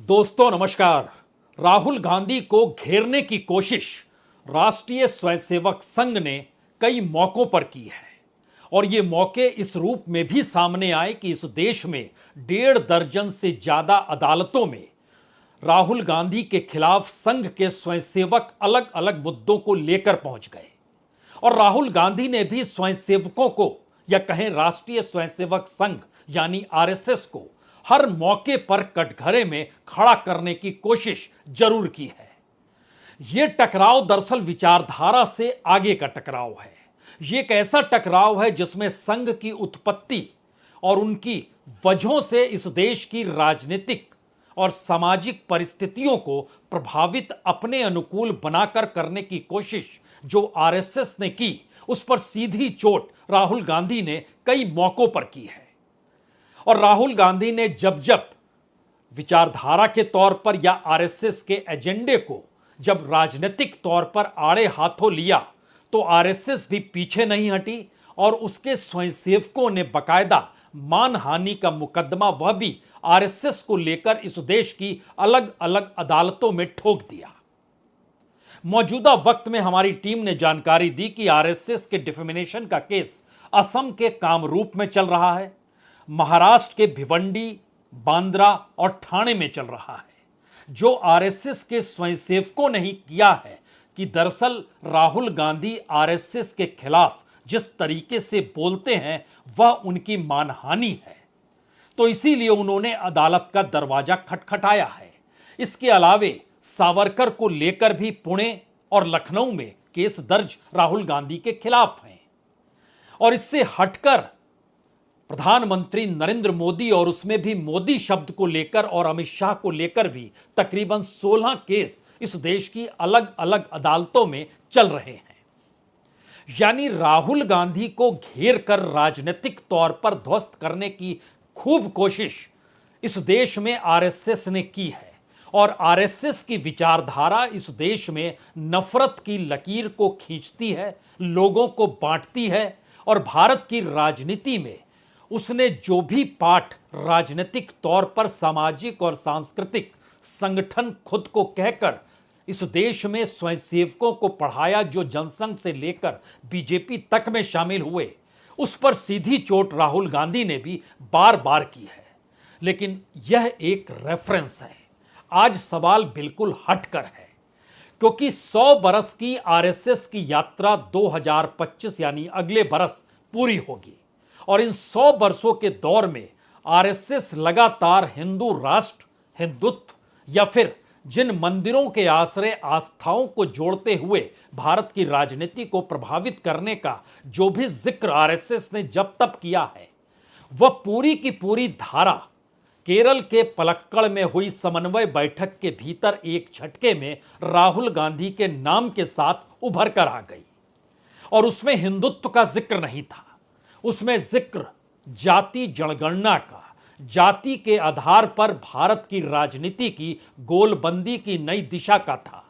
दोस्तों नमस्कार। राहुल गांधी को घेरने की कोशिश राष्ट्रीय स्वयंसेवक संघ ने कई मौकों पर की है और ये मौके इस रूप में भी सामने आए कि इस देश में 1.5 दर्जन से ज्यादा अदालतों में राहुल गांधी के खिलाफ संघ के स्वयंसेवक अलग अलग मुद्दों को लेकर पहुंच गए और राहुल गांधी ने भी स्वयंसेवकों को या कहें राष्ट्रीय स्वयंसेवक संघ यानी आरएसएस को हर मौके पर कटघरे में खड़ा करने की कोशिश जरूर की है। यह टकराव दरअसल विचारधारा से आगे का टकराव है। यह एक ऐसा टकराव है जिसमें संघ की उत्पत्ति और उनकी वजहों से इस देश की राजनीतिक और सामाजिक परिस्थितियों को प्रभावित अपने अनुकूल बनाकर करने की कोशिश जो आरएसएस ने की, उस पर सीधी चोट राहुल गांधी ने कई मौकों पर की है। और राहुल गांधी ने जब जब विचारधारा के तौर पर या आरएसएस के एजेंडे को जब राजनीतिक तौर पर आड़े हाथों लिया तो आरएसएस भी पीछे नहीं हटी और उसके स्वयंसेवकों ने बकायदा मानहानि का मुकदमा वह भी आरएसएस को लेकर इस देश की अलग अलग अदालतों में ठोक दिया। मौजूदा वक्त में हमारी टीम ने जानकारी दी कि आरएसएस के डिफेमेशन का केस असम के कामरूप में चल रहा है, महाराष्ट्र के भिवंडी, बांद्रा और ठाणे में चल रहा है। जो आरएसएस के स्वयंसेवकों ने ही किया है कि दरअसल राहुल गांधी आरएसएस के खिलाफ जिस तरीके से बोलते हैं वह उनकी मानहानि है, तो इसीलिए उन्होंने अदालत का दरवाजा खटखटाया है। इसके अलावे सावरकर को लेकर भी पुणे और लखनऊ में केस दर्ज राहुल गांधी के खिलाफ हैं और इससे हटकर प्रधानमंत्री नरेंद्र मोदी और उसमें भी मोदी शब्द को लेकर और अमित शाह को लेकर भी तकरीबन 16 केस इस देश की अलग अलग अदालतों में चल रहे हैं। यानी राहुल गांधी को घेर कर राजनीतिक तौर पर ध्वस्त करने की खूब कोशिश इस देश में आरएसएस ने की है और आरएसएस की विचारधारा इस देश में नफरत की लकीर को खींचती है, लोगों को बांटती है और भारत की राजनीति में उसने जो भी पाठ राजनीतिक तौर पर सामाजिक और सांस्कृतिक संगठन खुद को कहकर इस देश में स्वयंसेवकों को पढ़ाया, जो जनसंघ से लेकर बीजेपी तक में शामिल हुए, उस पर सीधी चोट राहुल गांधी ने भी बार बार की है। लेकिन यह एक रेफरेंस है। आज सवाल बिल्कुल हटकर है क्योंकि 100 बरस की आरएसएस की यात्रा 2025 यानी अगले बरस पूरी होगी और इन 100 वर्षों के दौर में आरएसएस लगातार हिंदू राष्ट्र, हिंदुत्व या फिर जिन मंदिरों के आश्रय आस्थाओं को जोड़ते हुए भारत की राजनीति को प्रभावित करने का जो भी जिक्र आरएसएस ने जब तब किया है, वह पूरी की पूरी धारा केरल के पलक्कड़ में हुई समन्वय बैठक के भीतर एक झटके में राहुल गांधी के नाम के साथ उभर कर आ गई और उसमें हिंदुत्व का जिक्र नहीं था। उसमें जिक्र जाति जनगणना का, जाति के आधार पर भारत की राजनीति की गोलबंदी की नई दिशा का था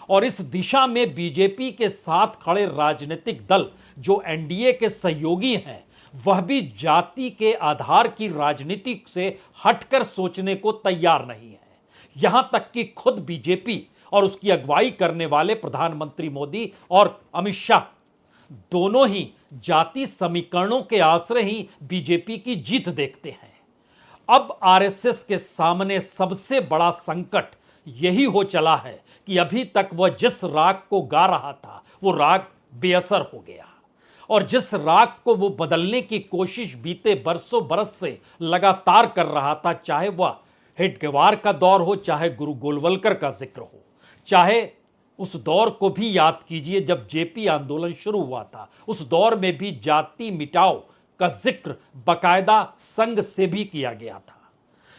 और इस दिशा में बीजेपी के साथ खड़े राजनीतिक दल जो एनडीए के सहयोगी हैं, वह भी जाति के आधार की राजनीति से हटकर सोचने को तैयार नहीं है। यहां तक कि खुद बीजेपी और उसकी अगुवाई करने वाले प्रधानमंत्री मोदी और अमित शाह दोनों ही जाति समीकरणों के आश्रय ही बीजेपी की जीत देखते हैं। अब आरएसएस के सामने सबसे बड़ा संकट यही हो चला है कि अभी तक वह जिस राग को गा रहा था वो राग बेअसर हो गया और जिस राग को वो बदलने की कोशिश बीते बरसों बरस से लगातार कर रहा था, चाहे वह हेडगेवार का दौर हो, चाहे गुरु गोलवलकर का जिक्र हो, चाहे उस दौर को भी याद कीजिए जब जेपी आंदोलन शुरू हुआ था, उस दौर में भी जाति मिटाओ का जिक्र बकायदा संघ से भी किया गया था।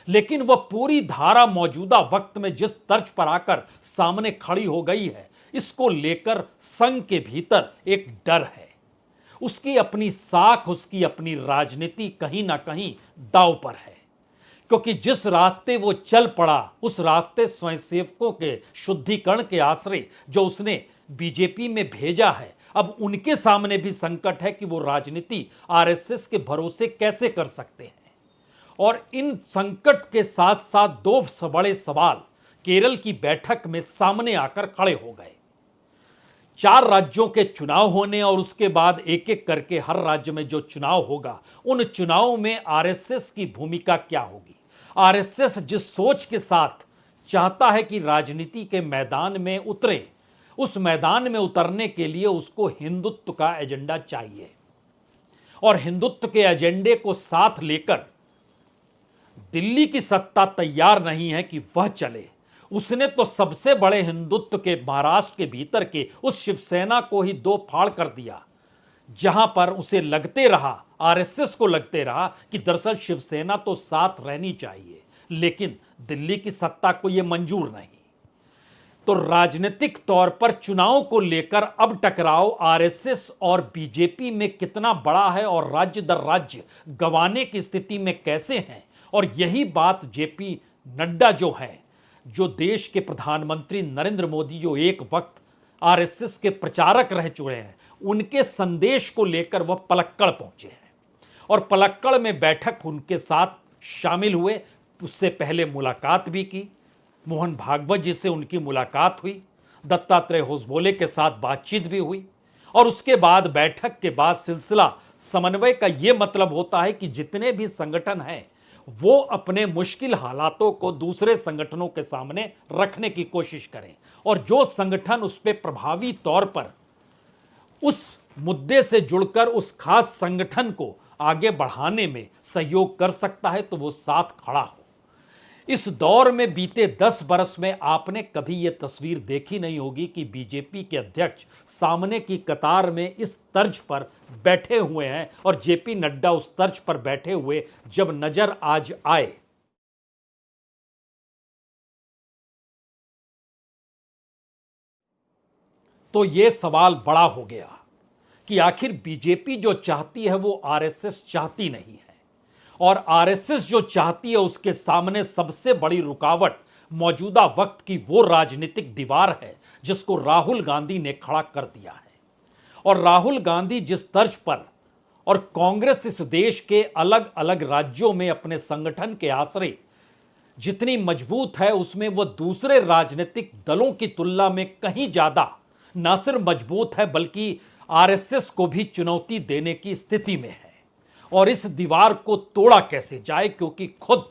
लेकिन वह पूरी धारा मौजूदा वक्त में जिस तर्ज पर आकर सामने खड़ी हो गई है, इसको लेकर संघ के भीतर एक डर है। उसकी अपनी साख, उसकी अपनी राजनीति कहीं ना कहीं दांव पर है क्योंकि जिस रास्ते वो चल पड़ा उस रास्ते स्वयंसेवकों के शुद्धिकरण के आश्रय जो उसने बीजेपी में भेजा है, अब उनके सामने भी संकट है कि वो राजनीति आरएसएस के भरोसे कैसे कर सकते हैं और इन संकट के साथ साथ दो बड़े सवाल केरल की बैठक में सामने आकर खड़े हो गए। 4 राज्यों के चुनाव होने और उसके बाद एक एक करके हर राज्य में जो चुनाव होगा, उन चुनावों में आरएसएस की भूमिका क्या होगी। आरएसएस जिस सोच के साथ चाहता है कि राजनीति के मैदान में उतरे, उस मैदान में उतरने के लिए उसको हिंदुत्व का एजेंडा चाहिए और हिंदुत्व के एजेंडे को साथ लेकर दिल्ली की सत्ता तैयार नहीं है कि वह चले। उसने तो सबसे बड़े हिंदुत्व के महाराष्ट्र के भीतर के उस शिवसेना को ही दो फाड़ कर दिया, जहां पर उसे लगते रहा, आरएसएस को लगते रहा कि दरअसल शिवसेना तो साथ रहनी चाहिए, लेकिन दिल्ली की सत्ता को यह मंजूर नहीं। तो राजनीतिक तौर पर चुनाव को लेकर अब टकराव आरएसएस और बीजेपी में कितना बड़ा है और राज्य दर राज्य गंवाने की स्थिति में कैसे हैं, और यही बात जेपी नड्डा जो है, जो देश के प्रधानमंत्री नरेंद्र मोदी जो एक वक्त आरएसएस के प्रचारक रह चुके हैं, उनके संदेश को लेकर वह पलक्कड़ पहुंचे हैं और पलक्कड़ में बैठक उनके साथ शामिल हुए। उससे पहले मुलाकात भी की, मोहन भागवत जी से उनकी मुलाकात हुई, दत्तात्रेय होसबोले के साथ बातचीत भी हुई और उसके बाद बैठक के बाद सिलसिला समन्वय का यह मतलब होता है कि जितने भी संगठन हैं वो अपने मुश्किल हालातों को दूसरे संगठनों के सामने रखने की कोशिश करें और जो संगठन उस पर प्रभावी तौर पर उस मुद्दे से जुड़कर उस खास संगठन को आगे बढ़ाने में सहयोग कर सकता है तो वो साथ खड़ा हो। इस दौर में बीते 10 बरस में आपने कभी यह तस्वीर देखी नहीं होगी कि बीजेपी के अध्यक्ष सामने की कतार में इस तर्ज पर बैठे हुए हैं और जेपी नड्डा उस तर्ज पर बैठे हुए जब नजर आज आए तो यह सवाल बड़ा हो गया कि आखिर बीजेपी जो चाहती है वो आरएसएस चाहती नहीं है और आरएसएस जो चाहती है उसके सामने सबसे बड़ी रुकावट मौजूदा वक्त की वो राजनीतिक दीवार है जिसको राहुल गांधी ने खड़ा कर दिया है। और राहुल गांधी जिस तर्ज पर और कांग्रेस इस देश के अलग अलग राज्यों में अपने संगठन के आश्रय जितनी मजबूत है, उसमें वह दूसरे राजनीतिक दलों की तुलना में कहीं ज्यादा न सिर्फ मजबूत है बल्कि आरएसएस को भी चुनौती देने की स्थिति में है। और इस दीवार को तोड़ा कैसे जाए, क्योंकि खुद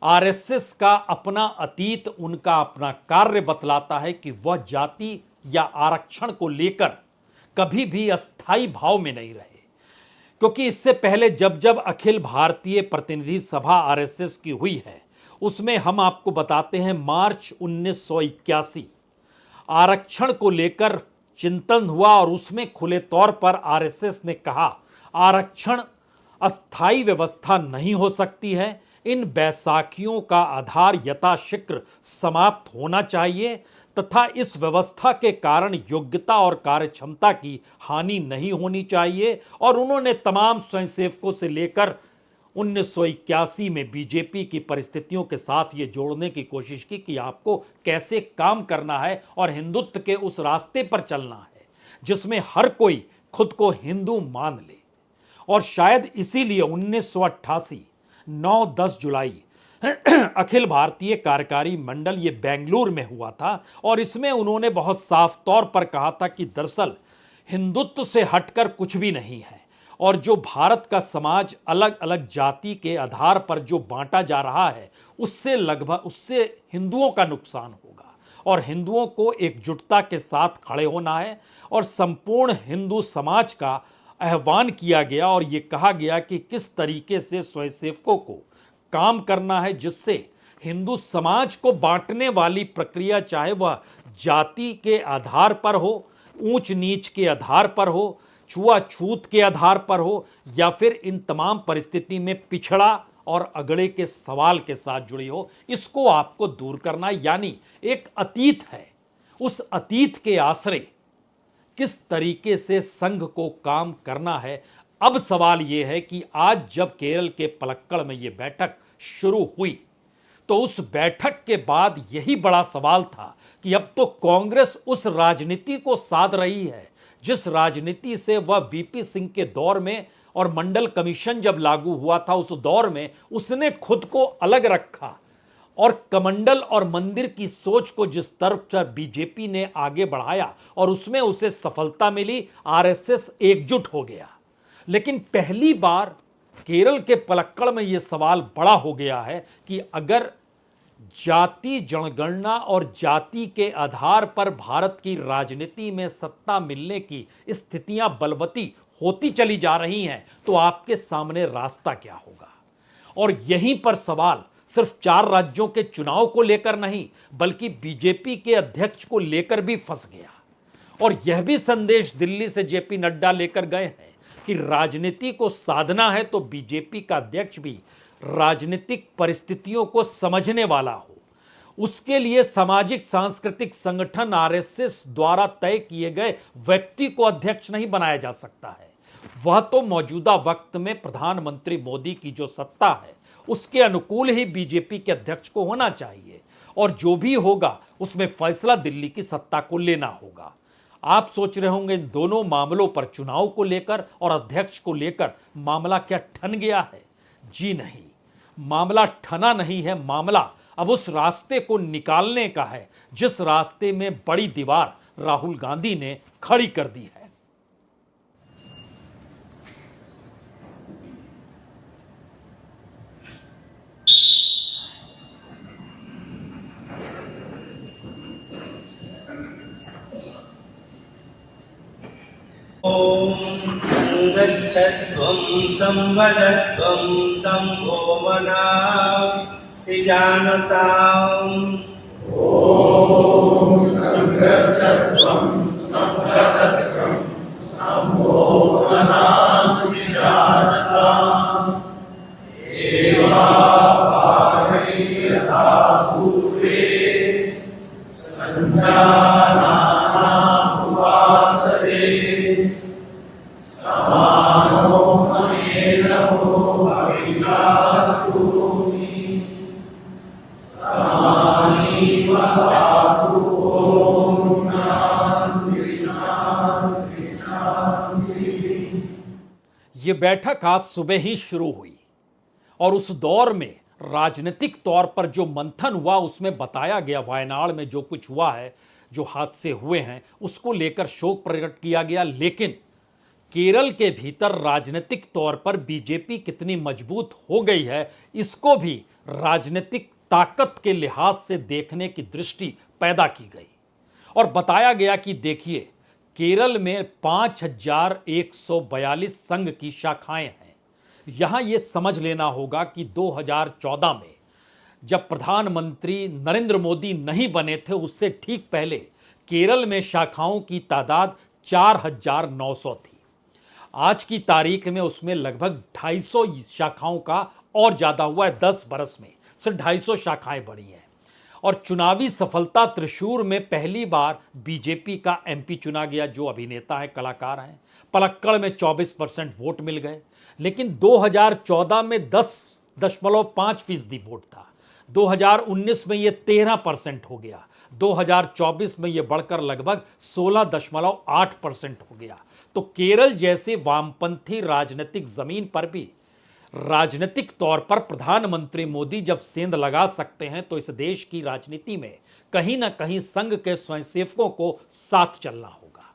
आरएसएस का अपना अतीत, उनका अपना कार्य बतलाता है कि वह जाति या आरक्षण को लेकर कभी भी अस्थायी भाव में नहीं रहे। क्योंकि इससे पहले जब जब अखिल भारतीय प्रतिनिधि सभा आरएसएस की हुई है, उसमें हम आपको बताते हैं मार्च 1981 आरक्षण को लेकर चिंतन हुआ और उसमें खुले तौर पर आरएसएस ने कहा आरक्षण अस्थायी व्यवस्था नहीं हो सकती है, इन बैसाखियों का आधार यथाशीघ्र समाप्त होना चाहिए तथा इस व्यवस्था के कारण योग्यता और कार्यक्षमता की हानि नहीं होनी चाहिए। और उन्होंने तमाम स्वयंसेवकों से लेकर 1981 में बीजेपी की परिस्थितियों के साथ ये जोड़ने की कोशिश की कि आपको कैसे काम करना है और हिंदुत्व के उस रास्ते पर चलना है जिसमें हर कोई खुद को हिंदू मान ले। और शायद इसीलिए 1988 9-10 जुलाई अखिल भारतीय कार्यकारी मंडल ये बेंगलुरु में हुआ था और इसमें उन्होंने बहुत साफ तौर पर कहा था कि दरअसल हिंदुत्व से हटकर कुछ भी नहीं है और जो भारत का समाज अलग अलग जाति के आधार पर जो बांटा जा रहा है उससे हिंदुओं का नुकसान होगा और हिंदुओं को एकजुटता के साथ खड़े होना है। और संपूर्ण हिंदू समाज का आह्वान किया गया और यह कहा गया कि किस तरीके से स्वयंसेवकों को काम करना है जिससे हिंदू समाज को बांटने वाली प्रक्रिया, चाहे वह जाति के आधार पर हो, ऊंच नीच के आधार पर हो, छुआछूत के आधार पर हो या फिर इन तमाम परिस्थिति में पिछड़ा और अगड़े के सवाल के साथ जुड़ी हो, इसको आपको दूर करना। यानी एक अतीत है, उस अतीत के आश्रय किस तरीके से संघ को काम करना है। अब सवाल यह है कि आज जब केरल के पलक्कड़ में यह बैठक शुरू हुई तो उस बैठक के बाद यही बड़ा सवाल था कि अब तो कांग्रेस उस राजनीति को साध रही है जिस राजनीति से वह वीपी सिंह के दौर में और मंडल कमीशन जब लागू हुआ था उस दौर में उसने खुद को अलग रखा और कमंडल और मंदिर की सोच को जिस तरफ पर बीजेपी ने आगे बढ़ाया और उसमें उसे सफलता मिली, आरएसएस एकजुट हो गया। लेकिन पहली बार केरल के पलक्कड़ में यह सवाल बड़ा हो गया है कि अगर जाति जनगणना और जाति के आधार पर भारत की राजनीति में सत्ता मिलने की स्थितियां बलवती होती चली जा रही हैं तो आपके सामने रास्ता क्या होगा। और यहीं पर सवाल सिर्फ 4 राज्यों के चुनाव को लेकर नहीं बल्कि बीजेपी के अध्यक्ष को लेकर भी फंस गया। और यह भी संदेश दिल्ली से जेपी नड्डा लेकर गए हैं कि राजनीति को साधना है तो बीजेपी का अध्यक्ष भी राजनीतिक परिस्थितियों को समझने वाला हो। उसके लिए सामाजिक सांस्कृतिक संगठन आरएसएस द्वारा तय किए गए व्यक्ति को अध्यक्ष नहीं बनाया जा सकता है। वह तो मौजूदा वक्त में प्रधानमंत्री मोदी की जो सत्ता है उसके अनुकूल ही बीजेपी के अध्यक्ष को होना चाहिए और जो भी होगा उसमें फैसला दिल्ली की सत्ता को लेना होगा। आप सोच रहे होंगे इन दोनों मामलों पर, चुनाव को लेकर और अध्यक्ष को लेकर मामला क्या ठन गया है? जी नहीं, मामला ठना नहीं है। मामला अब उस रास्ते को निकालने का है जिस रास्ते में बड़ी दीवार राहुल गांधी ने खड़ी कर दी है। ओम गच्छध्वं संवदध्वं शम्भो मनांसिजानताम्। ओम संगच्छध्वं संवदध्वं शम्भो मनांसिजानताम्। एवापारै यथा पूर्वे संजानानामुपासते समानो ममेन भविष्यात्करोमि समानि वहातु। ओम शांति शांति शांति। ये बैठक आज सुबह ही शुरू हुई और उस दौर में राजनीतिक तौर पर जो मंथन हुआ उसमें बताया गया वायनाड में जो कुछ हुआ है, जो हादसे हुए हैं उसको लेकर शोक प्रकट किया गया। लेकिन केरल के भीतर राजनीतिक तौर पर बीजेपी कितनी मजबूत हो गई है इसको भी राजनीतिक ताकत के लिहाज से देखने की दृष्टि पैदा की गई और बताया गया कि देखिए केरल में 5142 संघ की शाखाएं हैं। यहां यह समझ लेना होगा कि 2014 में जब प्रधानमंत्री नरेंद्र मोदी नहीं बने थे उससे ठीक पहले केरल में शाखाओं की तादाद 4900 थी। आज की तारीख में उसमें लगभग 250 शाखाओं का और ज्यादा हुआ है। 10 बरस में सिर्फ 250 शाखाएं बढ़ी हैं। और चुनावी सफलता त्रिशूर में पहली बार बीजेपी का एमपी चुना गया जो अभिनेता है, कलाकार हैं। पलक्कड़ में 24% वोट मिल गए। लेकिन 2014 में 10.5% वोट था। 2019 में यह 13% हो गया। 2024 में यह बढ़कर लगभग 16.8% हो गया। तो केरल जैसे वामपंथी राजनीतिक जमीन पर भी राजनीतिक तौर पर प्रधानमंत्री मोदी जब सेंध लगा सकते हैं तो इस देश की राजनीति में कहीं ना कहीं संघ के स्वयंसेवकों को साथ चलना होगा।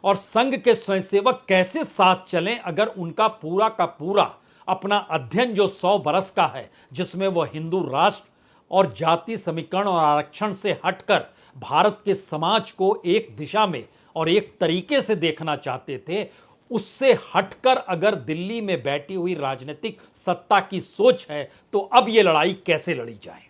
और संघ के स्वयंसेवक कैसे साथ चलें अगर उनका पूरा का पूरा अपना अध्ययन जो 100 बरस का है जिसमें वह हिंदू राष्ट्र और जाति समीकरण और आरक्षण से हटकर भारत के समाज को एक दिशा में और एक तरीके से देखना चाहते थे, उससे हटकर अगर दिल्ली में बैठी हुई राजनीतिक सत्ता की सोच है तो अब यह लड़ाई कैसे लड़ी जाए।